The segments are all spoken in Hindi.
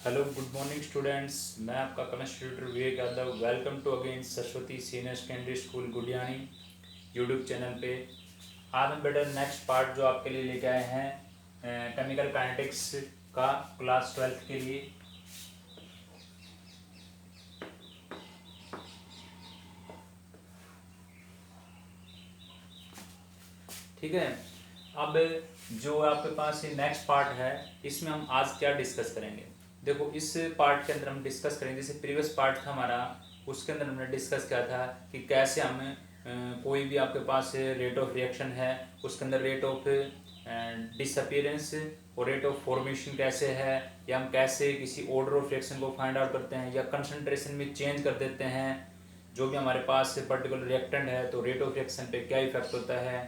Hello good morning students. मैं आपका chemistry tutor Vivek Yadav. Welcome to again Saraswati senior secondary school Gudiyani YouTube channel पे। आज हम बेटा नेक्स्ट पार्ट जो आपके लिए लेके आए हैं केमिकल काइनेटिक्स का क्लास 12th के लिए। ठीक है, अब जो आपके पास ये नेक्स्ट पार्ट है इसमें हम आज क्या डिस्कस करेंगे। देखो, इस पार्ट के अंदर हम डिस्कस करेंगे, जैसे प्रीवियस पार्ट था हमारा, उसके अंदर हमने डिस्कस किया था कि कैसे हम कोई भी आपके पास रेट ऑफ रिएक्शन है उसके अंदर रेट ऑफ डिसअपीयरेंस और रेट ऑफ फॉर्मेशन कैसे है, या हम कैसे किसी ऑर्डर ऑफ रिएक्शन को फाइंड आउट करते हैं या कंसंट्रेशन में चेंज कर देते हैं जो भी हमारे पास पर्टिकुलर रिएक्टेंट है, तो रेट ऑफ रिएक्शन पे क्या इफेक्ट होता है,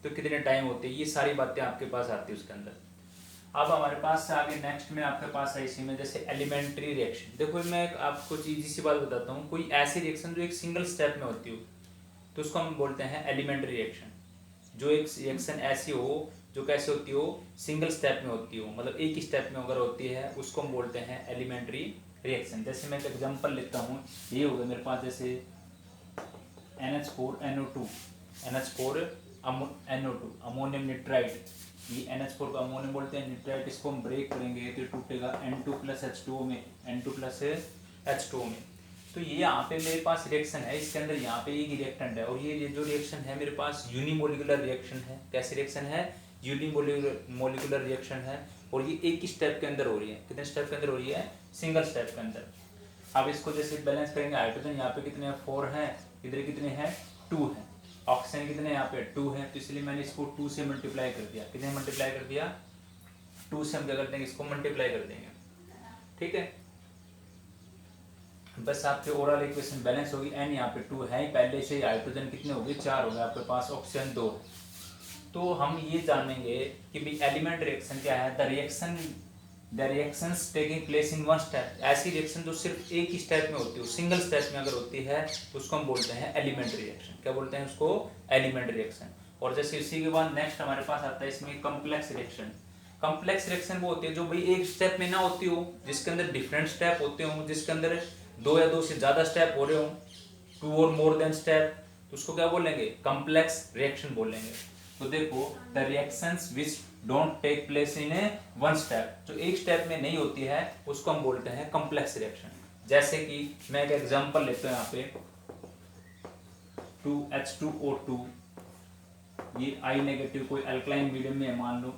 तो कितने टाइम होते हैं, ये सारी बातें आपके पास आती है उसके अंदर। अब हमारे पास आगे नेक्स्ट में आपके पास है इसी में जैसे एलिमेंट्री रिएक्शन। देखो, मैं एक आपको चीज सी बात बताता हूँ, कोई ऐसी रिएक्शन जो एक सिंगल स्टेप में होती हो तो उसको हम बोलते हैं एलिमेंट्री रिएक्शन। जो एक रिएक्शन ऐसी हो जो कैसे होती हो, सिंगल स्टेप में होती हो, मतलब एक ही स्टेप में अगर होती है उसको हम बोलते हैं एलिमेंट्री रिएक्शन। जैसे मैं एक एग्जांपल लेता हूँ, ये हो गया मेरे पास जैसे NH4NO2 NH4 NO2 अमोनियम निट्राइट। ये NH4 को अमोनियम बोलते हैं, निट्राइट इसको हम ब्रेक करेंगे तो टूटेगा N2+H2O में, N2+H2O में। तो ये यहाँ पे मेरे पास रिएक्शन है, इसके अंदर यहाँ पे एक रिएक्टेंट है और ये जो रिएक्शन है मेरे पास यूनिमोलिकुलर रिएक्शन है। कैसी रिएक्शन है? यूनिमोलिकुलर रिएक्शन है और ये एक ही स्टेप के अंदर हो रही है। कितने स्टेप के अंदर हो रही है? सिंगल स्टेप के अंदर। अब इसको जैसे बैलेंस करेंगे, हाइड्रोजन यहाँ पे कितने हैं? 4 हैं, इधर कितने हैं? 2 हैं। ऑक्सीजन कितने यहाँ पे? 2 हैं, तो इसलिए मैंने इसको 2 से मल्टीप्लाई कर दिया। कितने मल्टीप्लाई कर दिया? 2 से हम क्या कर देंगे, इसको मल्टीप्लाई कर देंगे। ठीक है, बस आपके ओवरऑल इक्वेशन बैलेंस होगी। एन यहाँ पे 2 है ही पहले से, हाइड्रोजन कितने हो गए? 4 हो गए आपके पास, ऑक्सीजन 2 है। तो हम ये जानेंगे कि भाई एलिमेंट रिएक्शन क्या है। The reactions taking place in one step. ऐसी रिएक्शन जो सिर्फ एक ही स्टेप में होती है, सिंगल स्टेप में अगर होती है तो उसको हम बोलते हैं एलिमेंट रिएक्शन। क्या बोलते हैं उसको? Element reaction. और जैसे इसी के बाद नेक्स्ट हमारे पास आता है इसमें कॉम्प्लेक्स रिएक्शन। कॉम्प्लेक्स रिएक्शन वो होती है जो भाई एक स्टेप में ना होती हो, जिसके अंदर डिफरेंट स्टेप होते हो, जिसके अंदर 2 या 2 से ज्यादा स्टेप हो रहे हो, 2 और मोर देन स्टेप, तो उसको क्या बोलेंगे? कॉम्प्लेक्स रिएक्शन बोलेंगे। तो देखो, the reactions which don't take place in a one step, जो एक स्टेप में नहीं होती है उसको हम बोलते हैं कॉम्प्लेक्स रिएक्शन। जैसे कि मैं एक एग्जांपल लेता हूं यहाँ पे, 2H2O2, ये I नेगेटिव कोई अल्कलाइन मीडियम में है मान लो,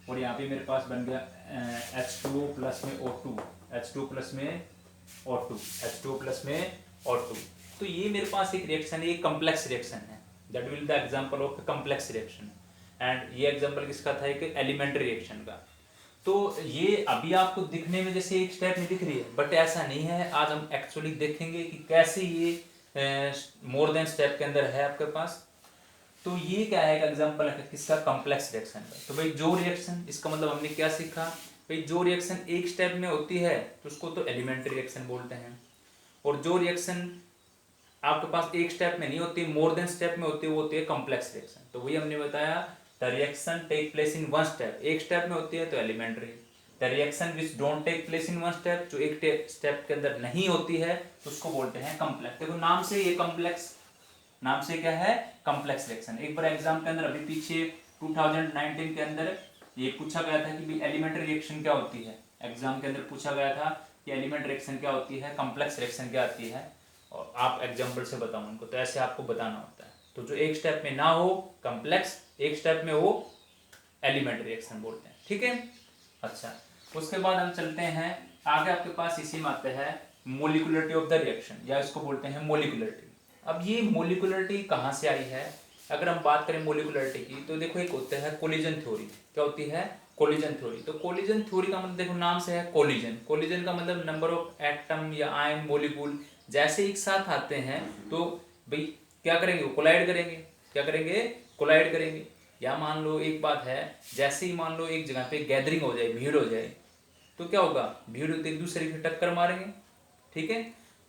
और यहाँ पे मेरे पास बन गया H2O प्लस में O2, H2 प्लस में O2, H2O प्लस में O2। तो ये मेरे पास एक रिएक्शन है, ये कॉम्प्लेक्स रिएक्शन है। That will the example of complex reaction. And ये एग्जांपल किसका था? एक एलिमेंट्री रिएक्शन का। तो ये अभी आपको दिखने में जैसे एक स्टेप में दिख रही है, बट ऐसा नहीं है। आज हम एक्चुअली देखेंगे कि कैसे ये मोर देन स्टेप के अंदर है आपके पास। तो ये क्या है? एक एग्जांपल है किसका? कॉम्प्लेक्स रिएक्शन का। तो भाई जो रिएक्शन, इसका मतलब हमने क्या सीखा भाई, जो रिएक्शन एक स्टेप में होती है तो उसको तो एलिमेंट्री रिएक्शन बोलते हैं, और जो रिएक्शन आपके पास एक स्टेप में नहीं होती, मोर देन स्टेप में होती है, वो होती है कॉम्प्लेक्स रिएक्शन। तो वही हमने बताया, the reaction take place in one step, एक स्टेप में होती है तो elementary. The reaction which don't take place in one step, जो एक स्टेप के अंदर नहीं होती है तो उसको बोलते हैं कॉम्प्लेक्स। देखो नाम से ये कॉम्प्लेक्स, नाम से क्या है? Complex reaction. एक बार एग्जाम के अंदर अभी पीछे 2019 के अंदर ये पूछा गया था कि भी एलिमेंट्री रिएक्शन क्या होती है। एग्जाम के अंदर पूछा गया था कि एलिमेंट्री रिएक्शन क्या होती है, कॉम्प्लेक्स रिएक्शन क्या आती है, और आप एग्जाम्पल से बताओ उनको। तो ऐसे आपको बताना होता है। तो जो एक स्टेप में ना हो कॉम्प्लेक्स, एक स्टेप में हो एलिमेंट्री रिएक्शन बोलते हैं। ठीक है, अच्छा। उसके बाद हम चलते हैं आगे, आपके पास इसी में आते हैं मोलिकुलरिटी ऑफ द रिएक्शन, या इसको बोलते हैं मोलिकुलरिटी। अब ये मोलिकुलरिटी कहाँ से आई है? अगर हम बात करें मोलिकुलरिटी की, तो देखो एक होता है कोलिजन थ्योरी। क्या होती है? Collision theory. तो कोलिजन थ्योरी का मतलब देखो नाम से है कोलिजन। कोलिजन का मतलब नंबर ऑफ एटम या आयन मोलिक्यूल जैसे एक साथ आते हैं तो भाई क्या करेंगे? कोलाइड करेंगे। क्या करेंगे? कोलाइड करेंगे। या मान लो एक बात है, जैसे ही मान लो एक जगह पे गैदरिंग हो जाए, भीड़ हो जाए, तो क्या होगा? भीड़ एक दूसरे की टक्कर मारेंगे। ठीक है,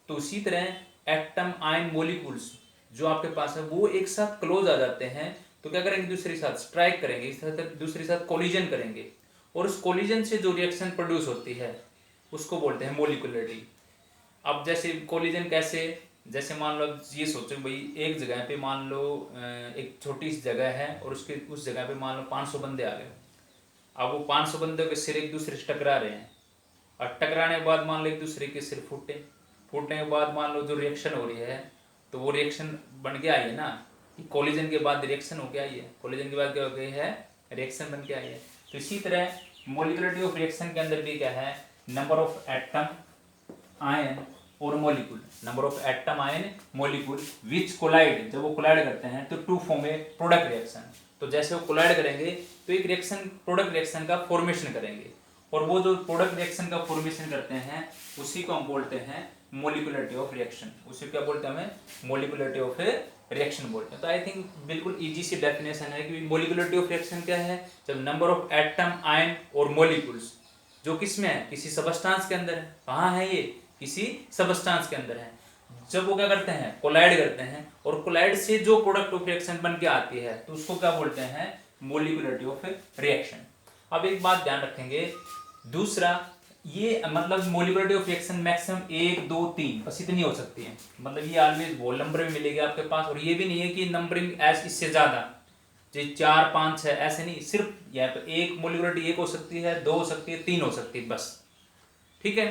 तो उसी तरह एटम आयन मोलिक्यूल्स जो आपके पास है वो एक साथ क्लोज आ जाते हैं, तो क्या करेंगे? दूसरे साथ स्ट्राइक करेंगे, इस तरह दूसरे साथ कोलिजन करेंगे, और उस कोलिजन से जो रिएक्शन प्रोड्यूस होती है उसको बोलते हैं मोलिकुलरिटी। अब जैसे कोलिजन कैसे, जैसे मान लो ये सोचो भाई एक जगह पे मान लो एक छोटी सी जगह है और उसके उस जगह पे मान लो 500 बंदे आ गए। अब वो 500 बंदों के सिर एक दूसरे से टकरा रहे हैं और टकराने के बाद मान लो एक दूसरे के सिर फूटे, फूटने के बाद मान लो जो रिएक्शन हो रही है तो वो रिएक्शन बन के आई है ना, कोलिजन के बाद रिएक्शन हो के आई है, कोलिजन के बाद क्या हो गई है, रिएक्शन बन के आई है। तो इसी तरह मोलिकुलरिटी ऑफ रिएक्शन के अंदर भी क्या है, नंबर ऑफ एटम आयन और molecule, number of atom ion molecule which collide, जब वो कोलाइड करते हैं तो to form a product reaction. तो जैसे वो कोलाइड करेंगे तो एक रिएक्शन प्रोडक्ट रिएक्शन का फॉर्मेशन करेंगे और वो जो प्रोडक्ट रिएक्शन का फॉर्मेशन करते हैं उसी को हम बोलते हैं मोलिकुलरिटी ऑफ रिएक्शन। उसी क्या बोलते हैं, हमें मोलिकुलरिटी ऑफ रिएक्शन बोलते हैं। तो आई थिंक बिल्कुल इजी सी डेफिनेशन है कि मोलिकुलरिटी ऑफ रिएक्शन क्या है, जब नंबर ऑफ एटम आयन और मॉलिक्यूल्स जो किस में है, किसी सबस्टांस के अंदर है। कहाँ है ये, किसी सबस्टांस के अंदर है। जब वो क्या करते हैं, कोलाइड करते हैं और कोलाइड से जो प्रोडक्ट ऑफ रिएक्शन बन के आती है तो उसको क्या बोलते हैं, मोलिकुलरिटी ऑफ रिएक्शन। अब एक बात ध्यान रखेंगे, दूसरा ये मतलब मोलिकुलरिटी ऑफ रिएक्शन मैक्सिमम 1 2 3 बस इतनी हो सकती है, मतलब ये ऑलवेज होल नंबर में मिलेगी आपके पास। और ये भी नहीं है कि नंबरिंग एस इससे ज्यादा जी 4 5 6 ऐसे नहीं, सिर्फ यहाँ पे एक मोलिकुलरिटी 1 हो सकती है, 2 हो सकती है, 3 हो सकती है बस, ठीक है।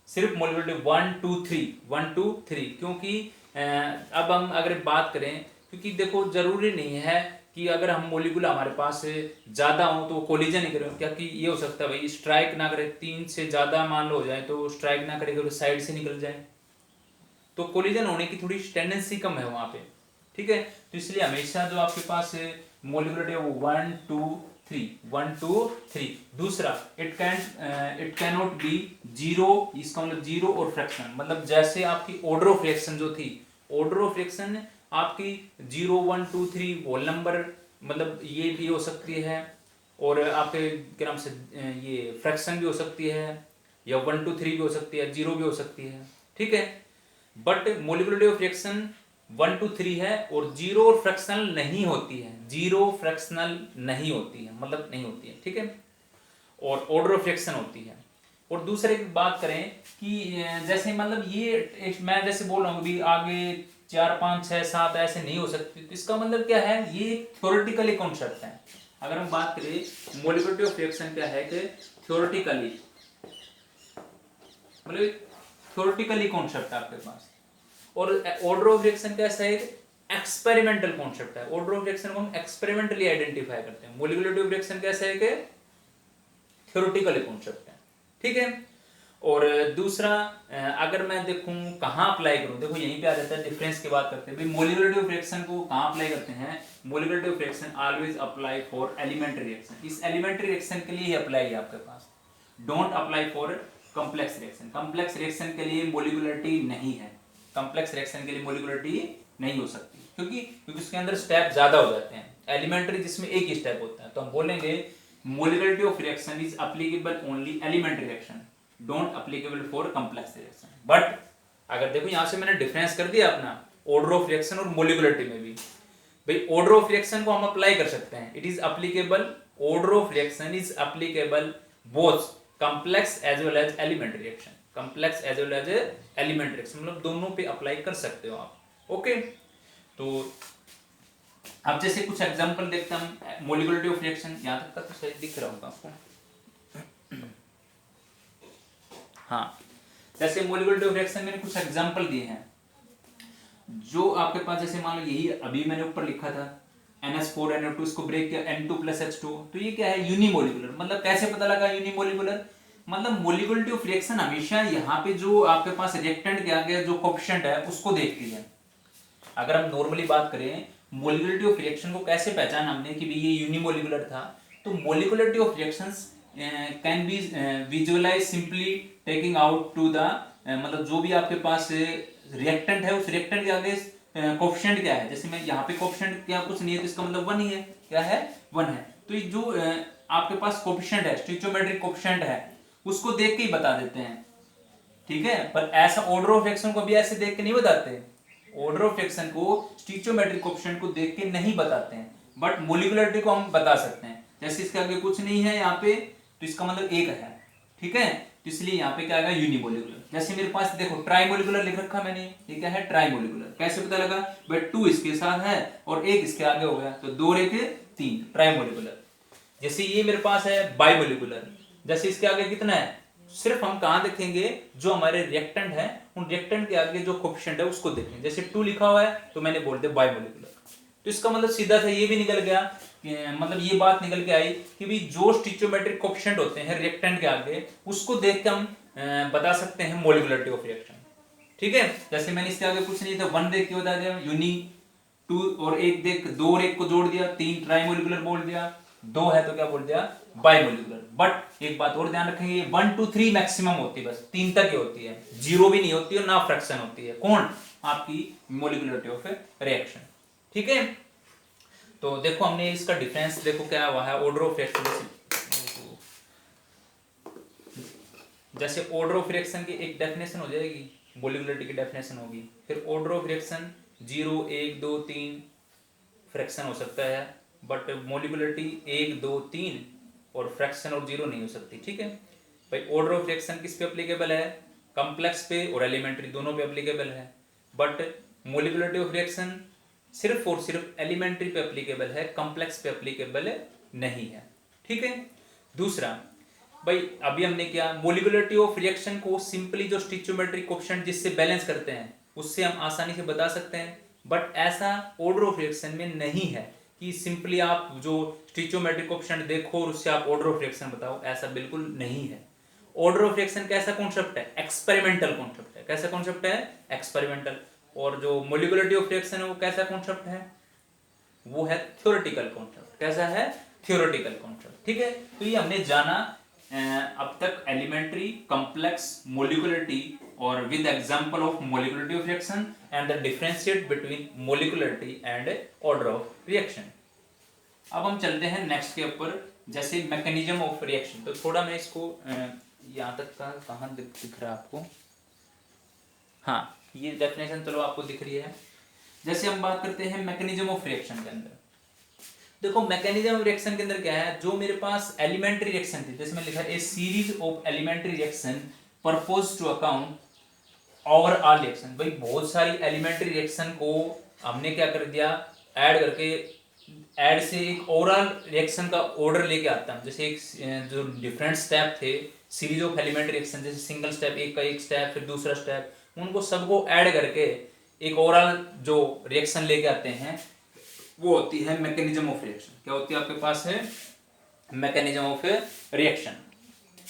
सिर्फ मोलिकुलरिटी 1 2 3 1 2 3, क्योंकि अब हम अगर बात करें, क्योंकि देखो जरूरी नहीं है कि अगर हम मोलिकुल हमारे पास ज्यादा हो तो कोलिजन ही करें, क्या कि ये हो सकता है भाई स्ट्राइक ना करे, 3 से ज्यादा मान लो हो जाए तो स्ट्राइक ना करेगा तो साइड से निकल जाए, तो कोलिजन होने की थोड़ी टेंडेंसी कम है वहां पे, ठीक है। तो इसलिए हमेशा जो आपके पास मोलिकुलरिटी है वो 1 2 3 1 2 3। दूसरा it can not be zero, इसका मतलब जीरो और फ्रैक्शन, मतलब जैसे आपकी ऑर्डर ऑफ रिएक्शन जो थी, ऑर्डर ऑफ रिएक्शन आपकी 0 1 2 3 होल नंबर, मतलब ये भी हो सकती है और आपके क्या नाम से ये फ्रैक्शन भी हो सकती है, या 1 2 3 भी हो सकती है, 0 भी हो सकती है, ठीक है। बट मोलिकुलरिटी ऑफ रिएक्शन 1 2 3 है और 0 फ्रैक्शनल नहीं होती है, 0 फ्रैक्शनल नहीं होती है, मतलब नहीं होती है, ठीक है। और ऑर्डर ऑफ रिएक्शन होती है। और दूसरे की बात करें कि जैसे मतलब ये मैं जैसे बोल रहा हूँ भी आगे 4 5 6 7 ऐसे नहीं हो सकती, तो इसका मतलब क्या है, ये थ्योरेटिकली कॉन्सेप्ट है। अगर हम बात करें मोलिकुलरिटी ऑफ रिएक्शन क्या है कि थ्योरेटिकली, मतलब थ्योरेटिकली कॉन्सेप्ट है आपके पास। और ऑर्डर ऑफ रिएक्शन कैसा है, एक्सपेरिमेंटल कॉन्सेप्ट है। ऑर्डर ऑफ रिएक्शन को हम एक्सपेरिमेंटली आइडेंटिफाई करते हैं। मोलिकुलरिटी ऑफ रिएक्शन कैसा है कि थ्योरेटिकली कॉन्सेप्ट है, ठीक है। और दूसरा अगर मैं देखूं कहां अप्लाई करूं, देखो यहीं पे आ जाता है, डिफरेंस की बात करते हैं भाई। मोलिकुलरिटी ऑफ रिएक्शन को कहां अप्लाई करते हैं, molecularity of reaction always apply for elementary reaction. इस एलिमेंट्री रिएक्शन के लिए ही अप्लाई है आपके पास, don't apply for complex reaction. Complex reaction के लिए मोलिकुलरिटी नहीं है, कॉम्प्लेक्स रिएक्शन के लिए मोलिकुलरिटी नहीं हो सकती, क्योंकि उसके अंदर स्टेप ज्यादा हो जाते हैं। एलिमेंट्री जिसमें एक ही स्टेप होता है, तो हम बोलेंगे molecularity of reaction is applicable only elementary reaction, don't applicable for complex reaction. But अगर देखो यहां से मैंने डिफरेंस कर दिया अपना ऑर्डर ऑफ रिएक्शन और मोलिकुलरिटी में भी, भाई ऑर्डर ऑफ रिएक्शन को हम अप्लाई कर सकते हैं, it is applicable, order of reaction is applicable both complex as well as elementary reaction, complex as well as elementary reaction, मतलब दोनों पे अप्लाई कर सकते हो आप, ओके। तो अब जैसे कुछ एग्जांपल देखते हैं मोलिकुलरिटी ऑफ रिएक्शन, यहां तक का तो सही दिख रहा होगा आपको, हाँ। जैसे मोलिकुलरिटी ऑफ रिएक्शन मैंने कुछ एग्जांपल दिए हैं जो आपके पास, जैसे मान लो यही अभी मैंने ऊपर लिखा था NH4NO2, इसको ब्रेक किया N2+H2, तो ये क्या है, यूनिमोलिकुलर। मतलब कैसे पता लगा यूनिमोलिकुलर, मतलब मोलिकुलरिटी ऑफ रिएक्शन हमेशा यहाँ पे जो आपके पास रिएक्टेंट के आगे जो कोएफिशिएंट है उसको देखती है। अगर हम नॉर्मली बात करें मोलिकुलरिटी ऑफ रिएक्शन को कैसे पहचाना हमने कि ये यूनिमोलिकुलर था, तो molecularity of reactions can be visualise simply taking out to the, मतलब जो भी आपके पास रिएक्टेंट है उस रिएक्टेंट के आगे कोएफिशिएंट क्या है, जैसे मैं यहाँ पे कोएफिशिएंट क्या कुछ नहीं है तो इसका मतलब 1 ही है, क्या है 1 है। तो ये जो आपके पास कोएफिशिएंट है, स्टोइचियोमेट्रिक कोएफिशिएंट है, उसको देख के ही बता देते हैं, ठीक है। पर ऐसा ऑर्डर ऑफ रिएक्शन को भी ऐसे देख के नहीं बताते, ऑर्डर ऑफ रिएक्शन को स्टोइचियोमेट्रिक कोएफिशिएंट को देख के नहीं बताते हैं, बट मोलिकुलरिटी को हम बता सकते हैं। जैसे इसके आगे कुछ नहीं है यहाँ पे, तो इसका मतलब एक है, ठीक है। तो इसलिए यहाँ पे क्या आएगा, यूनिमोलिकुलर। जैसे मेरे पास देखो ट्राइमोलिकुलर लिख रखा मैंने, ये क्या है, ट्राइमोलिकुलर। कैसे पता लगा भाई, 2 इसके साथ है और 1 इसके आगे हो गया, तो 2 1 3, ट्राइमोलिकुलर। जैसे ये मेरे पास है बाइमोलिकुलर, जैसे इसके आगे कितना है, सिर्फ हम कहां देखेंगे, जो हमारे रिएक्टेंट है उन रिएक्टेंट के आगे जो कोफिशिएंट है उसको देखेंगे। जैसे 2 लिखा हुआ है तो मैंने बोल दिया बाइमोलिकुलर। तो इसका मतलब सीधा सा ये भी निकल गया, मतलब ये बात निकल के आई कि भी जो स्टिचोमेट्रिक कोफिशिएंट होते हैं रिएक्टेंट के आगे, उसको देख के हम बता सकते हैं मोलिकुलरिटी ऑफ रिएक्शन, ठीक है। जैसे मैंने इसके आगे कुछ नहीं था, 1 देख के बता दिया यूनी, 2 और 1 देख, 2 और 1 को जोड़ दिया, 3 ट्राइमोलिकुलर बोल दिया, 2 है तो क्या बोल दिया, बाइमोलिकुलर। बट एक बात और ध्यान रखेंगे, 1 2 3 मैक्सिमम होती है, बस 3 तक ही होती है, 0 भी नहीं होती है ना फ्रैक्शन होती है। कौन, आपकी मोलिकुलरिटी ऑफ रिएक्शन, ठीक है। तो देखो हमने इसका डिफरेंस देखो क्या हुआ है, ऑर्डर ऑफ रिएक्शन। जैसे ऑर्डर ऑफ रिएक्शन की एक डेफिनेशन हो जाएगी, मोलिकुलरिटी की डेफिनेशन होगी, फिर ऑर्डर ऑफ रिएक्शन 0 1 2 3 फ्रैक्शन हो सकता है, बट मोलिकुलरिटी 1 2 3 और फ्रैक्शन और 0 नहीं हो सकती, ठीक है भाई। ऑर्डर ऑफ रिएक्शन किस पे एप्लीकेबल है, कॉम्प्लेक्स पे और एलिमेंट्री दोनों पे एप्लीकेबल है, बट मोलिकुलरिटी ऑफ रिएक्शन सिर्फ और सिर्फ एलिमेंट्री पे एप्लीकेबल है, कॉम्प्लेक्स पे एप्लीकेबल नहीं है, ठीक है। दूसरा भाई, अभी हमने क्या, मोलिकुलरिटी ऑफ रिएक्शन को सिंपली जो स्टिचोमेट्रिक कोफिशिएंट जिससे बैलेंस करते हैं उससे हम आसानी से बता सकते हैं, बट ऐसा ऑर्डर ऑफ रिएक्शन में नहीं है कि सिंपली आप जो स्टिचोमेट्रिक कोफिशिएंट देखो और उससे आप ऑर्डर ऑफ रिएक्शन बताओ, ऐसा बिल्कुल नहीं है। ऑर्डर ऑफ रिएक्शन कैसा कॉन्सेप्ट है, एक्सपेरिमेंटल कॉन्सेप्ट है। कैसा कॉन्सेप्ट है, एक्सपेरिमेंटल। और जो मोलिकुलरिटी ऑफ रिएक्शन है वो कैसा कॉन्सेप्ट है, वो है थ्योरेटिकल कॉन्सेप्ट। कैसा है, थ्योरेटिकल कॉन्सेप्ट, ठीक है। तो ये हमने जाना अब तक एलिमेंट्री, कॉम्प्लेक्स, मोलिकुलरिटी और with example of molecularity of reaction and the differentiate between molecularity and order of reaction. अब हम चलते हैं नेक्स्ट के ऊपर, जैसे मैकेनिज्म ऑफ रिएक्शन। तो थोड़ा मैं इसको यहाँ तक का कहाँ दिख रहा है आपको, हाँ ये डेफिनेशन चलो आपको दिख रही है। जैसे हम बात करते हैं मैकेनिज्म ऑफ रिएक्शन के अंदर, देखो मैकेनिज्म ऑफ रिएक्शन के अंदर क्या है, जो मेरे पास एलिमेंट्री रिएक्शन थी, जैसे मैं लिखा a series of elementary reaction propose to account overall reaction. भाई बहुत सारी एलिमेंट्री रिएक्शन को हमने क्या कर दिया, ऐड करके, ऐड से एक ओवरऑल रिएक्शन का ऑर्डर लेके आता है। जैसे एक जो डिफरेंट स्टेप थे सीरीज ऑफ एलिमेंट्री रिएक्शन, जैसे सिंगल स्टेप, एक का एक स्टेप, फिर दूसरा स्टेप, उनको सबको ऐड करके एक ओवरऑल जो रिएक्शन लेके आते हैं वो होती है मैकेनिज्म ऑफ रिएक्शन। क्या होती है आपके पास है, मैकेनिज्म ऑफ रिएक्शन,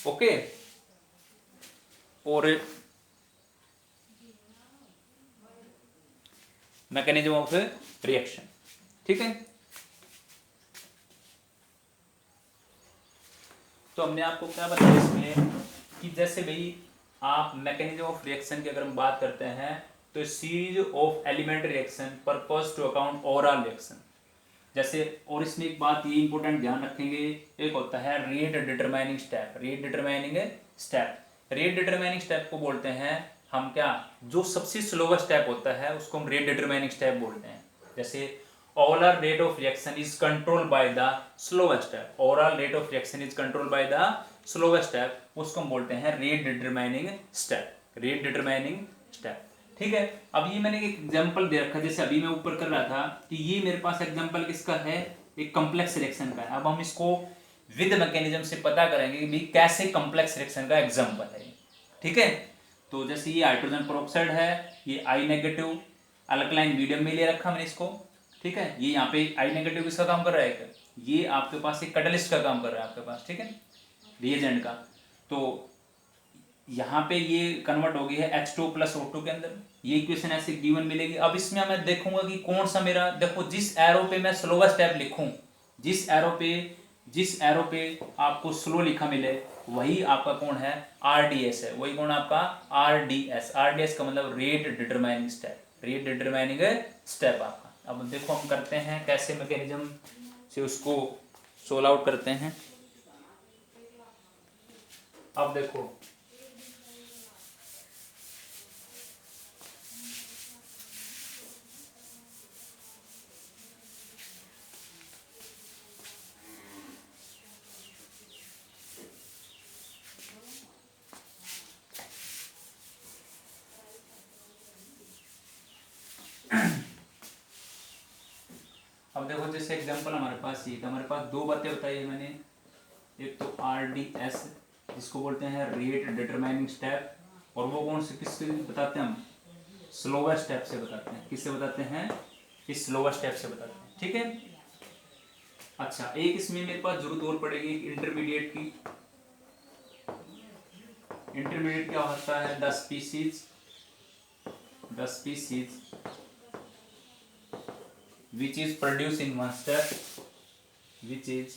ओके। और मैकेनिज्म ऑफ रिएक्शन, ठीक है। तो हमने आपको क्या बताया इसमें कि जैसे भाई आप मैकेनिज्म ऑफ रिएक्शन की अगर हम बात करते हैं तो series of elementary reaction purpose to account overall reaction. जैसे और इसमें एक बात ये इंपॉर्टेंट ध्यान रखेंगे, एक होता है rate determining step. Rate determining step, rate determining step को बोलते हैं हम क्या, जो सबसे स्लोवेस्ट स्टेप होता है उसको हम रेट डिटरमाइनिंग स्टेप बोलते हैं। जैसे overall rate of reaction is controlled by the slowest step, overall rate of reaction is controlled by the slowest step, उसको हम बोलते हैं rate determining step, rate determining step, ठीक है। अब ये मैंने एक एग्जांपल दे रखा है, जैसे अभी मैं ऊपर कर रहा था कि ये मेरे पास एग्जांपल किसका है, एक कॉम्प्लेक्स रिएक्शन का है। अब हम इसको विद मैकेनिज्म से पता करेंगे कि भाई कैसे कॉम्प्लेक्स रिएक्शन का एग्जांपल है, ठीक है। तो जैसे ये हाइड्रोजन पेरोक्साइड है, ये आई नेगेटिव अल्कलाइन मीडियम में ले रखा मैंने इसको, ठीक है। ये यहाँ पे आई नेगेटिव किसका काम कर रहा है, ये आपके पास एक कैटलिस्ट का काम कर रहा है आपके पास, ठीक है, रिएजेंट का। तो यहाँ पे ये कन्वर्ट हो गई है H2 प्लस O2 के अंदर, ये इक्वेशन ऐसे गिवन मिलेगी। अब इसमें मैं देखूंगा कि कौन सा मेरा, देखो जिस एरो पे मैं स्लोवेस्ट स्टेप लिखूं, जिस एरो पे आपको स्लो लिखा मिले वही आपका कौन है, RDS है, वही कौन आपका RDS। RDS का मतलब rate determining step, rate determining step आपका। अब देखो हम करते हैं कैसे मैकेनिज्म से उसको सोल्व आउट करते हैं। अब देखो देखो जैसे एग्जांपल हमारे पास ये था, हमारे पास दो बातें बताई है मैंने, एक तो RDS जिसको बोलते हैं रेट डिटरमाइनिंग स्टेप, और वो कौन से किससे बताते हैं हम, स्लोवर स्टेप से बताते हैं। किससे बताते हैं, इस स्लोवर स्टेप से बताते हैं, ठीक है। अच्छा, एक इसमें मेरे पास जरूरत और पड़ेगी इंटरमीडिएट की। इंटरमीडिएट क्या होता है, the species which is produced in one step, which is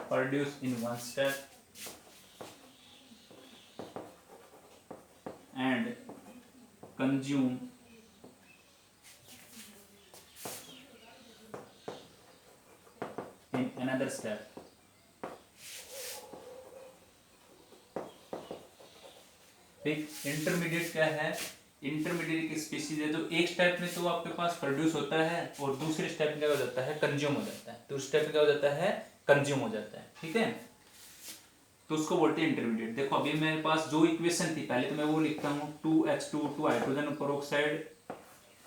produced in one step and consume in another step. ठीक, इंटरमीडिएट क्या है, इंटरमीडिएट की स्पीसीज है जो एक स्टेप में तो आपके पास प्रोड्यूस होता है और दूसरे स्टेप में क्या हो जाता है, कंज्यूम हो जाता है। दूसरे स्टेप में क्या हो जाता है, कंज्यूम हो जाता है, ठीक है। तो उसको बोलते हैं इंटरमीडिएट। देखो अभी मेरे पास जो इक्वेशन थी, पहले तो मैं वो लिखता हूँ 2H2 2 hydrogen peroxide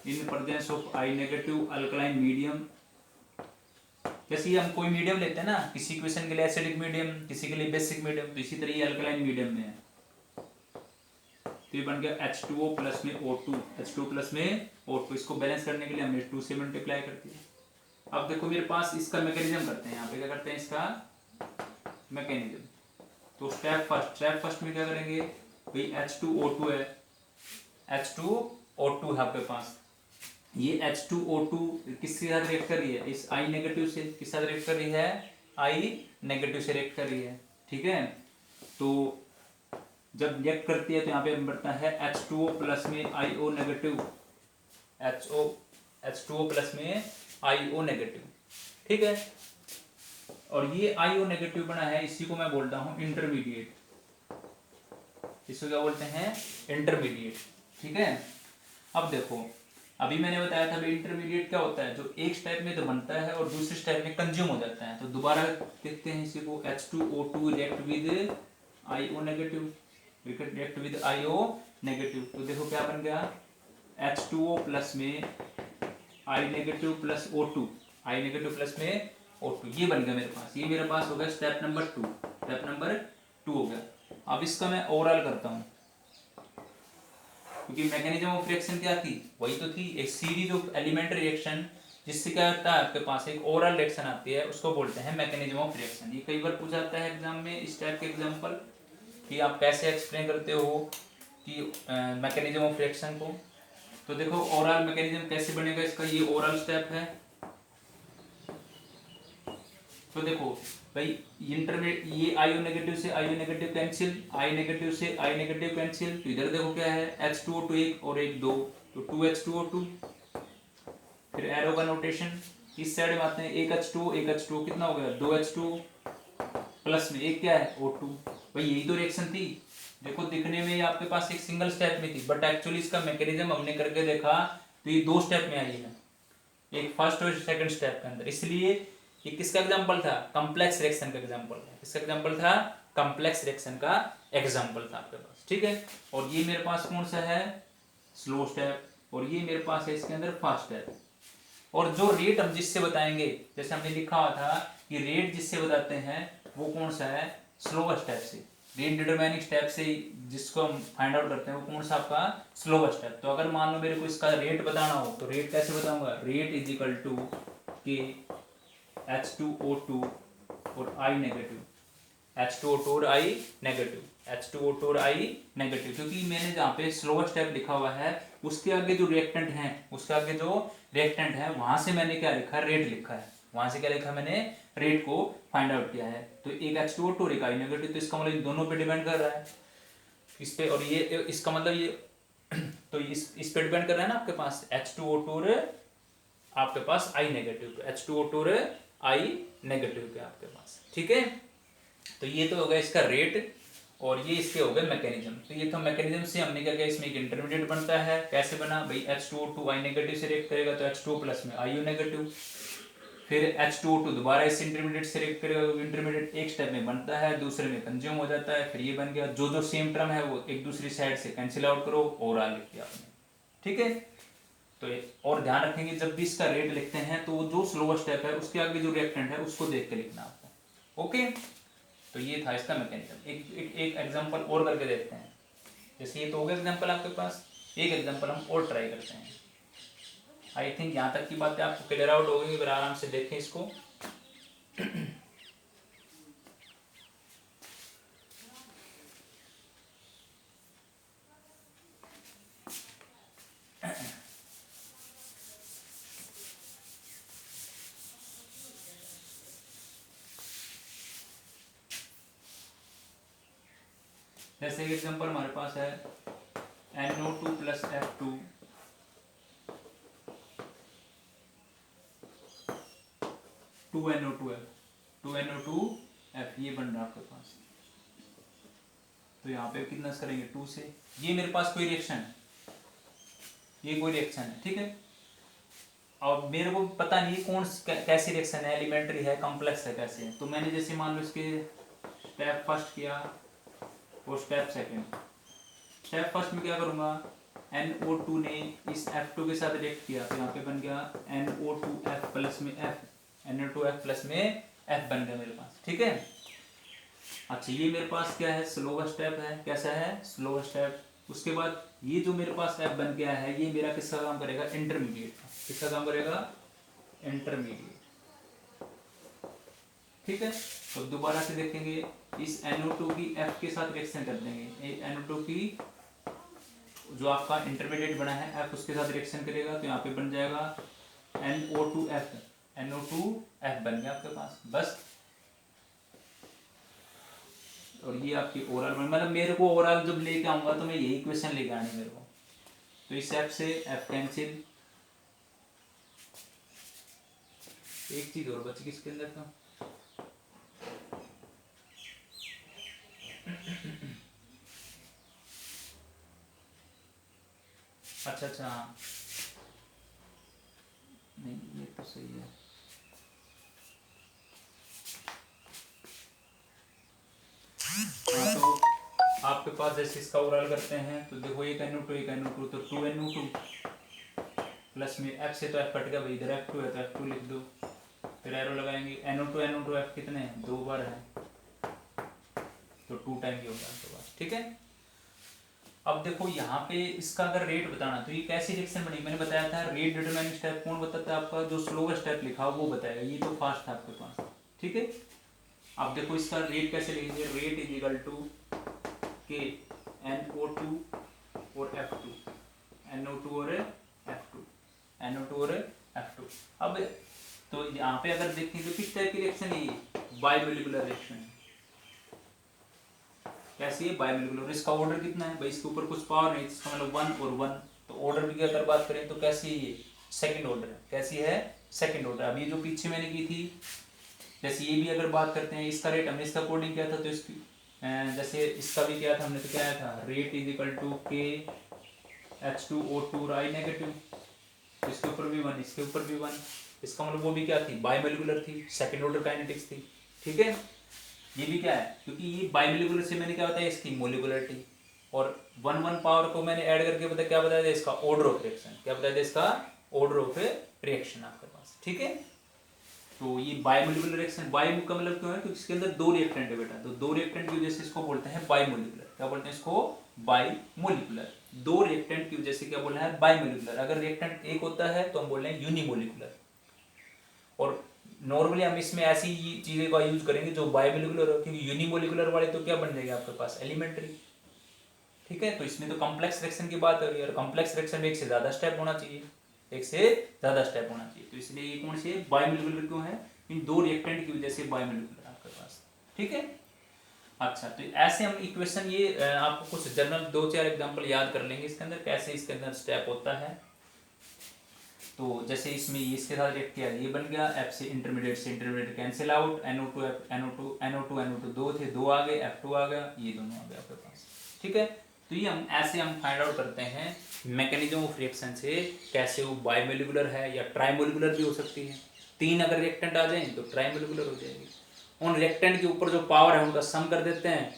in presence of I negative alkaline medium. जैसे हम कोई मीडियम लेते हैं ना, किसी इक्वेशन के लिए एसिडिक मीडियम, किसी के लिए बेसिक मीडियम, तो इसी तरह ये अल्कलाइन मीडियम में है। तो ये बन गया H2O प्लस में O2, H2O प्लस में O2। इसको बैलेंस करने के लिए हमने 2 से मल्टीप्लाई कर दिया। अब देखो मेरे पास इसका मैकेनिज्म करते हैं, यहाँ पे क्या करते हैं, इसका मैकेनिज्म। तो स्टेप फर्स्ट में क्या करेंगे भाई, H2O2 है, H2O2 है आपके पास। ये H2O2 किसके साथ रिएक्ट कर रही है, इस I नेगेटिव से। किस साथ रिएक्ट कर रही है, I नेगेटिव से रिएक्ट कर रही है, ठीक है। तो जब रिएक्ट करती है तो यहाँ पे बढ़ता है H2O प्लस में IO नेगेटिव, H2O प्लस में IO नेगेटिव, ठीक है। और ये IO नेगेटिव बना है, इसी को मैं बोलता हूँ इंटरमीडिएट। इसको क्या बोलते हैं, इंटरमीडिएट, ठीक है। अब देखो अभी मैंने बताया था इंटरमीडिएट क्या होता है, जो एक स्टेप में तो बनता है और दूसरे स्टेप में कंज्यूम हो जाता है। तो दोबारा देखते हैं इसी को, H2O2 react with IO negative, react with IO negative. तो देखो क्या बन गया, H2O प्लस में I negative plus O2, I negative plus में O2, ये बन गया मेरे पास। ये मेरे पास हो गया स्टेप नंबर 2, स्टेप नंबर 2 हो गया। अब इसका मैं ओवरऑल करता हूँ, क्योंकि मैकेनिज्म ऑफ रिएक्शन क्या थी, वही तो थी, एक सीरीज ऑफ एलिमेंट्री रिएक्शन, जिससे क्या होता है आपके पास एक ओवरऑल रिएक्शन आती है, उसको बोलते हैं मैकेनिज्म ऑफ रिएक्शन। ये कई बार पूछा जाता है एग्जाम में इस टाइप के एग्जांपल, कि आप कैसे एक्सप्लेन करते हो कि मैकेनिज्म ऑफ रिएक्शन को। तो देखो ओवरऑल मैकेनिज्म कैसे बनेगा इसका, ये ओवरऑल स्टेप है। तो देखो भाई इंटरमीडिएट, ये आईओ नेगेटिव से आईओ नेगेटिव कैंसिल, आई नेगेटिव से आई नेगेटिव कैंसिल। तो इधर देखो क्या है, H2O2 एक और एक 2, तो 2H2O2। फिर एरो का नोटेशन इस साइड में आते हैं, एक H2O कितना हो गया, 2H2 प्लस में एक क्या है, O2। भाई यही तो रिएक्शन थी। देखो दिखने में ये आपके पास एक सिंगल स्टेप में थी, बट एक्चुअली इसका मैकेनिज्म हमने करके देखा तो ये 2 स्टेप में आई है, एक फर्स्ट और सेकंड स्टेप के अंदर। इसलिए ये किसका एग्जांपल था, कॉम्प्लेक्स रिएक्शन का एग्जांपल था। किसका एग्जांपल था, कॉम्प्लेक्स रिएक्शन का एग्जांपल था आपके पास, ठीक है। और ये मेरे पास कौन सा है, स्लो स्टेप, और ये मेरे पास है इसके अंदर फास्ट स्टेप। और जो रेट हम जिससे बताएंगे, जैसे हमने लिखा हुआ था कि रेट जिससे बताते हैं वो कौन सा है, स्लोवर स्टेप से। रेट डिटरमाइनिंग स्टेप से जिसको हम फाइंड आउट करते हैं वो कौन सा आपका, स्लोवर स्टेप। तो अगर मान लो मेरे को इसका रेट बताना हो तो रेट कैसे बताऊंगा, रेट इज इक्वल टू के H2O2 और I नेगेटिव, H2O2 और I नेगेटिव, H2O2 और I नेगेटिव। क्योंकि मैंने जहाँ पे स्लोवर स्टेप लिखा हुआ है उसके आगे जो रिएक्टेंट है, उसके आगे जो रिएक्टेंट है वहां से मैंने क्या लिखा है, रेट लिखा है। वहां से क्या लिखा, मैंने रेट को फाइंड आउट किया है। तो एक H2O2 और एक I नेगेटिव, तो इसका मतलब दोनों पे डिपेंड कर रहा है इस पे। और ये इसका मतलब ये तो इस पे डिपेंड कर रहा है ना आपके पास H2O2 और आपके पास I नेगेटिव, H2O2 और I नेगेटिव के आपके पास, ठीक है। तो ये तो हो गया इसका रेट, और ये इसके हो गए मैकेनिज्म। तो ये तो मैकेनिज्म से हमने क्या किया, इसमें एक इंटरमीडिएट बनता है। कैसे बना भाई, H2O2 I नेगेटिव से रिएक्ट करेगा तो H2O प्लस में IO नेगेटिव। फिर H2O2 दोबारा इस इंटरमीडिएट से रिएक्ट करेगा, इंटरमीडिएट एक स्टेप में बनता है, दूसरे में कंज्यूम हो जाता है। फिर ये बन गया, जो जो सेम टर्म है वो एक दूसरी साइड से कैंसिल आउट करो, ओवरऑल लिख दिया आपने, ठीक है। तो और ध्यान रखेंगे जब भी इसका रेट लिखते हैं तो जो स्लोवर स्टेप है उसके आगे जो रिएक्टेंट है उसको देख के लिखना आपको। ओके, तो ये था इसका मैकेनिज्म। एक एग्जांपल और करके देखते हैं। जैसे ये तो हो गया एग्जांपल आपके पास, एक एग्जांपल हम और ट्राई करते हैं। आई थिंक यहाँ तक की बातें आपको क्लियर आउट हो गई, फिर आराम से देखें इसको। जैसे एक एग्जांपल हमारे पास है NO2 प्लस F2 2NO2F, ये बन रहा है आपके पास। तो यहाँ पे कितना करेंगे 2 से, ये मेरे पास कोई रिएक्शन है, ये कोई रिएक्शन है, ठीक है। और मेरे को पता नहीं कौन कैसी रिएक्शन है, एलिमेंट्री है, कॉम्प्लेक्स है, कैसे है। तो मैंने जैसे मान लो इसके स्टेप फर्स्ट किया और स्टेप सेकंड। स्टेप फर्स्ट में क्या करूँगा, NO2 ने इस F2 के साथ रिएक्ट किया, तो यहाँ पे बन गया NO2F प्लस में F, NO2F प्लस में F बन गया मेरे पास, ठीक है। अच्छा, ये मेरे पास क्या है, स्लोवर स्टेप है, कैसा है, स्लोवर स्टेप। उसके बाद ये जो मेरे पास F बन गया है, ये मेरा किसका काम करेगा, इंटरमीडिएट। किसका काम करेगा, इंटरमीडिएट, ठीक है। तो दोबारा से देखेंगे, इस NO2 की F के साथ रिएक्शन कर देंगे। NO2 की जो आपका इंटरमीडिएट बना है F, उसके साथ रिएक्शन करेगा, तो यहाँ पे बन जाएगा NO2F, NO2F बन गया आपके पास, बस। और ये आपकी ओरल, मतलब मेरे को ओरल जब लेके आऊंगा तो मैं यही क्वेश्चन लेके आने मेरे को। तो इस F से F कैंसिल। एक चीज और बची किसके अंदर का, अच्छा नहीं, ये तो सही है। हाँ, तो आपके पास जैसे इसका ओरल करते हैं तो देखो, एक NO2 तो 2NO2 प्लस में F से तो F कट गया भाई, इधर F2 है तो F2 लिख दो, फिर एरो लगाएंगे। NO2 F कितने हैं, 2 बार है, तो 2 टाइम ही होगा आपके पास, ठीक है। अब देखो यहाँ पे इसका अगर रेट बताना, तो ये कैसी रिएक्शन बनी, मैंने बताया था रेट डिटरमाइनिंग स्टेप कौन बताता है आपका, जो स्लोवर स्टेप लिखा वो बताएगा, ये तो फास्ट था आपके पास, ठीक है। अब देखो इसका रेट कैसे लिखेंगे, रेट इज इक्वल टू के NO2 और F2, NO2 और F2, NO2 और F2। अब तो यहाँ पे अगर देखें तो किस टाइप की रिएक्शन है, ये बायोमोलिकुलर रिएक्शन है। कैसी है, बायोमोलिकुलर। इसका ऑर्डर कितना है भाई, इसके ऊपर कुछ पावर नहीं, इसका मतलब 1 और 1। तो ऑर्डर की अगर बात करें तो कैसी है, ये सेकंड ऑर्डर है, कैसी है, सेकंड ऑर्डर। अभी जो पीछे मैंने की थी, जैसे ये भी अगर बात करते हैं, इसका रेट हमने इसका कोडिंग किया था, तो इसकी जैसे इसका भी किया था हमने, तो क्या आया था, रेट इज इक्वल टू के H2O2 राई नेगेटिव, इसके ऊपर भी 1, इसके ऊपर भी 1। इसका मतलब वो भी क्या थी, बायोमोलिकुलर थी, सेकंड ऑर्डर काइनेटिक्स थी, ठीक है। ये भी क्या है, क्योंकि ये बायोमोलिकुलर से मैंने क्या बताया, इसकी मोलिकुलरिटी, और 1 पावर को मैंने ऐड करके बताया, क्या बताया था, इसका ऑर्डर ऑफ रिएक्शन, क्या बताया था, इसका ऑर्डर ऑफ रिएक्शन आपके पास, ठीक है। तो ये बायोमोलिकुलर रिएक्शन, बायो का मतलब क्यों है, क्योंकि इसके अंदर 2 रिएक्टेंट है बेटा, तो 2 रिएक्टेंट की वजह से इसको बोलते हैं बायोमोलिकुलर। क्या बोलते हैं इसको, बायोमोलिकुलर। 2 रिएक्टेंट की वजह से क्या बोलना है, बायोमोलिकुलर। अगर रिएक्टेंट एक होता है तो हम बोल रहे हैं यूनिमोलिकुलर। और नॉर्मली हम इसमें ऐसी चीजें का यूज करेंगे जो बायोमोलिकुलर हो, क्योंकि यूनिमोलिकुलर वाले तो क्या बन जाएगा आपके पास, एलिमेंट्री, ठीक है। तो इसमें तो कॉम्प्लेक्स रिएक्शन की बात हो रही है, और कॉम्प्लेक्स रिएक्शन में एक से ज्यादा स्टेप होना चाहिए, एक से ज्यादा स्टेप होना चाहिए। तो इसलिए ये कौन सी है, बायोमोलिकुलर क्यों है, इन 2 रिएक्टेंट की वजह से बायोमोलिकुलर आपके पास, ठीक है। अच्छा, तो ऐसे हम इक्वेशन, ये आपको कुछ जनरल 2-4 एग्जांपल याद कर लेंगे इसके अंदर, कैसे इसके अंदर स्टेप होता है। तो जैसे इसमें इसके साथ रिएक्ट किया, ये बन गया, F से इंटरमीडिएट कैंसिल आउट, NO2 2 थे, 2 आ गए, F2 आ गया, ये दोनों आ गए आपके पास, ठीक है। तो ये हम ऐसे फाइंड आउट करते हैं मैकेनिज्म ऑफ रिएक्शन से, कैसे वो बायोमोलिकुलर है या ट्राइमोलिकुलर भी हो सकती है। 3 अगर रिएक्टेंट आ जाए तो ट्राइमोलिकुलर हो जाएगी। उन रिएक्टेंट के ऊपर जो पावर है उनका सम कर देते हैं,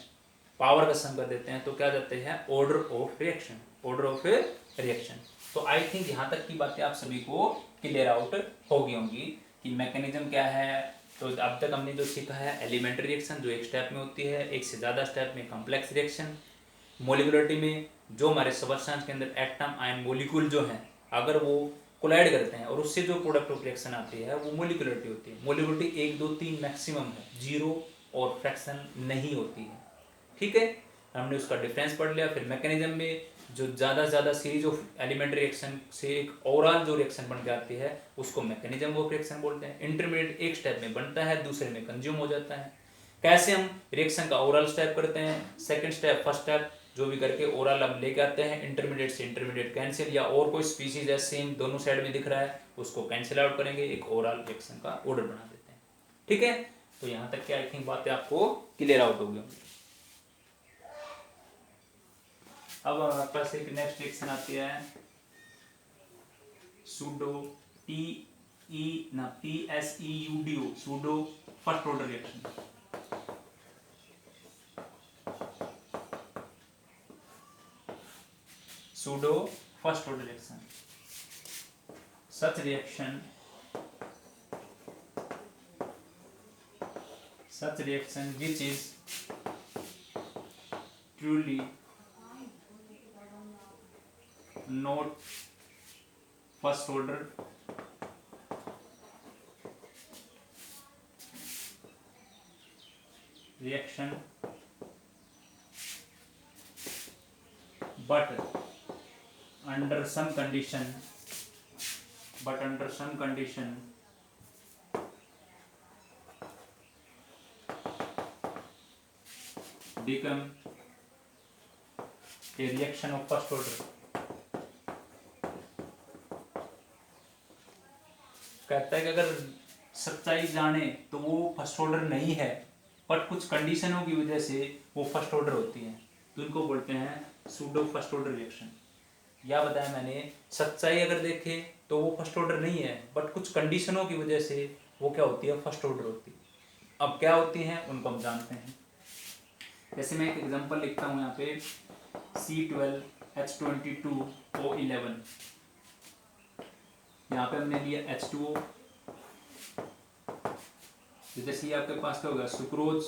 पावर का सम कर देते हैं, तो क्या जाते हैं, order of reaction, order of reaction. तो आई थिंक यहाँ तक की बातें आप सभी को क्लियर आउट हो गई होंगी कि मैकेनिज्म क्या है। तो अब तक हमने जो सीखा है एलिमेंट्री रिएक्शन जो एक स्टेप में होती है, एक से ज़्यादा स्टेप में कॉम्प्लेक्स रिएक्शन, मोलिकुलरिटी में जो हमारे सब्सटेंस के अंदर एटम आयन मोलिक्यूल जो हैं अगर वो कोलाइड करते हैं और उससे जो प्रोडक्ट ऑफ रिएक्शन आती है वो मोलिकुलरिटी होती है। मोलिकुलरिटी 1 2 3 मैक्सिमम है, 0 और फ्रैक्शन नहीं होती है। ठीक है, हमने उसका डिफरेंस पढ़ लिया। फिर मैकेनिज्म में जो ज़्यादा से ज़्यादा सीरीज ऑफ एलिमेंट्री रिएक्शन से एक ओवरऑल जो रिएक्शन बन के आती है उसको मैकेनिज्म ऑफ रिएक्शन बोलते हैं। इंटरमीडिएट एक स्टेप में बनता है, दूसरे में कंज्यूम हो जाता है। कैसे हम रिएक्शन का ओवरऑल स्टेप करते हैं, सेकंड स्टेप, फर्स्ट स्टेप जो भी करके ओवरऑल हम लेके आते हैं, इंटरमीडिएट से इंटरमीडिएट कैंसिल, या और कोई स्पीसीज है सेम दोनों साइड में दिख रहा है उसको कैंसिल आउट करेंगे, एक ओवरऑल रिएक्शन का ऑर्डर बना देते हैं। ठीक है, तो यहाँ तक की आई थिंक बातें आपको क्लियर आउट हो गई होंगी। अब हमारे पास एक नेक्स्ट रिएक्शन आती है pseudo PSEUDO, pseudo first order reaction. Pseudo first order reaction, such reaction which is truly not first order reaction but under some condition become a reaction of first order। कहता है कि अगर सच्चाई जाने तो वो फर्स्ट ऑर्डर नहीं है बट कुछ कंडीशनों की वजह से वो फर्स्ट ऑर्डर होती है, तो इनको बोलते हैं सूडो फर्स्ट ऑर्डर रिएक्शन। या बताया मैंने, सच्चाई अगर देखे तो वो फर्स्ट ऑर्डर नहीं है बट कुछ कंडीशनों की वजह से वो क्या होती है, फर्स्ट ऑर्डर होती है। अब क्या होती हैं उनको हम जानते हैं। जैसे मैं एक एग्जांपल लिखता हूँ यहाँ पे C12H22O11, यहाँ पे हमने लिया H2O, जैसे आपके पास क्या होगा सुक्रोज,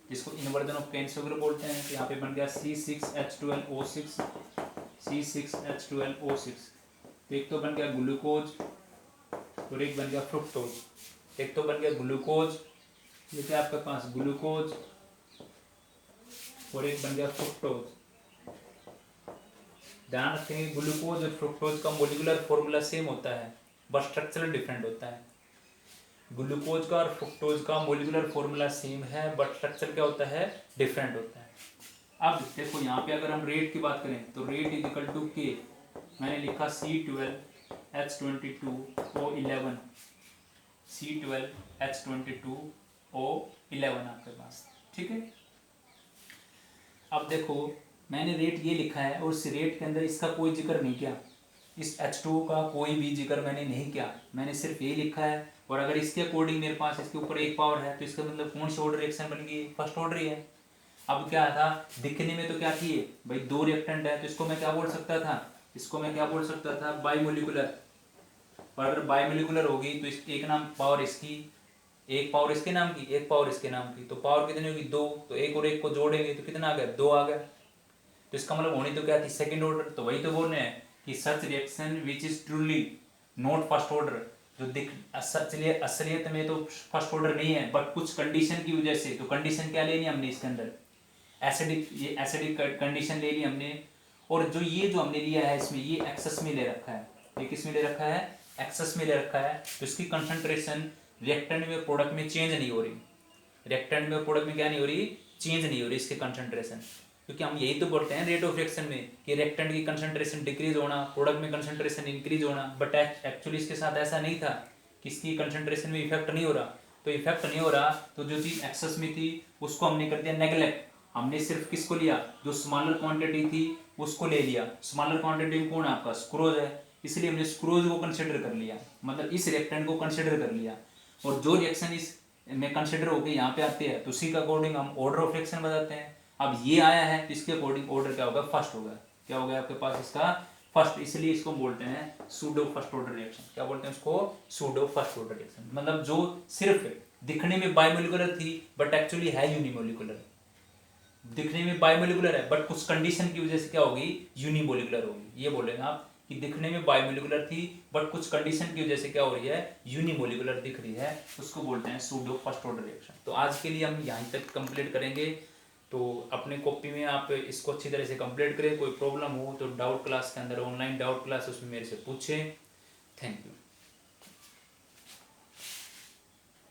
जिसको इन्वर्जन ऑफ केन शुगर बोलते हैं, तो यहाँ पे बन गया C6H12O6, C6H12O6। तो एक तो बन गया ग्लूकोज और एक बन गया फ्रुक्टोज। एक तो बन गया ग्लूकोज, ये क्या आपके पास ग्लूकोज, और एक बन गया फ्रुक्टोज। ध्यान रखेंगे ग्लूकोज और फ्रुक्टोज का मोलिकुलर फॉर्मूला सेम होता है बट स्ट्रक्चर डिफरेंट होता है। ग्लूकोज का और फ्रुक्टोज का मोलिकुलर फॉर्मूला सेम है बट स्ट्रक्चर क्या होता है, डिफरेंट होता है। अब देखो यहाँ पे अगर हम रेट की बात करें तो रेट इज इक्वल टू के, मैंने लिखा C12H22O11, C12H22O11 आपके पास। ठीक है, अब देखो मैंने रेट ये लिखा है और इस रेट के अंदर इसका कोई जिक्र नहीं किया, इस H2O का कोई भी जिक्र मैंने नहीं किया, मैंने सिर्फ ये लिखा है। और अगर इसके अकॉर्डिंग मेरे पास इसके ऊपर एक पावर है तो इसका मतलब कौन सी ऑर्डर रिएक्शन बन गई, फर्स्ट ऑर्डर ही है। अब क्या था, दिखने में तो क्या थी भाई, दो रिएक्टेंट है तो इसको मैं क्या बोल सकता था, इसको मैं क्या बोल सकता था, बाइमोलिकुलर। और अगर बाइमोलिकुलर होगी तो एक नाम पावर इसकी, एक पावर इसके नाम की, एक पावर इसके नाम की, तो पावर कितनी होगी, दो। तो एक और एक को जोड़ेंगे तो कितना आ गया, दो आ गया। तो इसका मतलब होनी तो क्या थी, सेकंड ऑर्डर। तो वही तो बोल रहे हैं कि such reaction which is truly not first order, जो दिख असलियत में तो फर्स्ट ऑर्डर नहीं है बट कुछ कंडीशन की वजह से। तो कंडीशन क्या लेनी हमने इसके अंदर, एसिडिक, ये एसिडिक कंडीशन ले ली हमने। और जो ये जो हमने लिया है इसमें ये एक्सेस में ले रखा है, ये किस में ले रखा है, एक्सेस में ले रखा है। तो इसकी कंसंट्रेशन रिएक्टेंट में प्रोडक्ट में चेंज नहीं हो रही, रिएक्टेंट में प्रोडक्ट में क्या नहीं हो रही, चेंज नहीं हो रही इसकी कंसंट्रेशन। क्योंकि हम यही तो बोलते हैं रेट ऑफ रिएक्शन में कि रिएक्टेंट की कंसंट्रेशन डिक्रीज होना, प्रोडक्ट में कंसंट्रेशन इंक्रीज होना, बट एक्चुअली इसके साथ ऐसा नहीं था कि इसकी कंसंट्रेशन में इफेक्ट नहीं हो रहा। तो इफेक्ट नहीं हो रहा तो जो चीज़ एक्सेस में थी उसको हमने कर दिया नेग्लेक्ट। हमने सिर्फ किसको लिया, जो स्मॉलर क्वांटिटी थी उसको ले लिया। स्मॉलर क्वांटिटी में कौन है आपका, स्क्रोज है, इसलिए हमने स्क्रोज को कंसिडर कर लिया, मतलब इस रिएक्टेंट को कंसिडर कर लिया। और जो रिएक्शन इस में कंसिडर होकर यहाँ पे आते हैं तो उसी के अकॉर्डिंग हम ऑर्डर ऑफ रिएक्शन बताते हैं। अब ये आया है तो इसके अकॉर्डिंग ऑर्डर क्या होगा, फर्स्ट होगा। क्या हो गया आपके पास इसका फर्स्ट, इसलिए इसको बोलते हैं सूडो फर्स्ट ऑर्डर रिएक्शन। क्या बोलते हैं उसको? Pseudo first order reaction. मतलब जो सिर्फ दिखने में बायोमोलिकुलर थी बट एक्चुअली है यूनिमोलिकुलर। दिखने में बायोमोलिकुलर है बट कुछ कंडीशन की वजह से क्या होगी? यूनिमोलिकुलर होगी। ये बोलेंगे आप कि दिखने में बायोमोलिकुलर थी बट कुछ कंडीशन की वजह से क्या हो रही है? यूनिमोलिकुलर दिख रही है, उसको बोलते हैं सूडो फर्स्ट ऑर्डर रिएक्शन। तो आज के लिए हम यहीं तक कंप्लीट करेंगे। तो अपने कॉपी में आप इसको अच्छी तरह से कंप्लीट करें। कोई प्रॉब्लम हो तो डाउट क्लास के अंदर, ऑनलाइन डाउट क्लास, उसमें मेरे से पूछें। Thank you.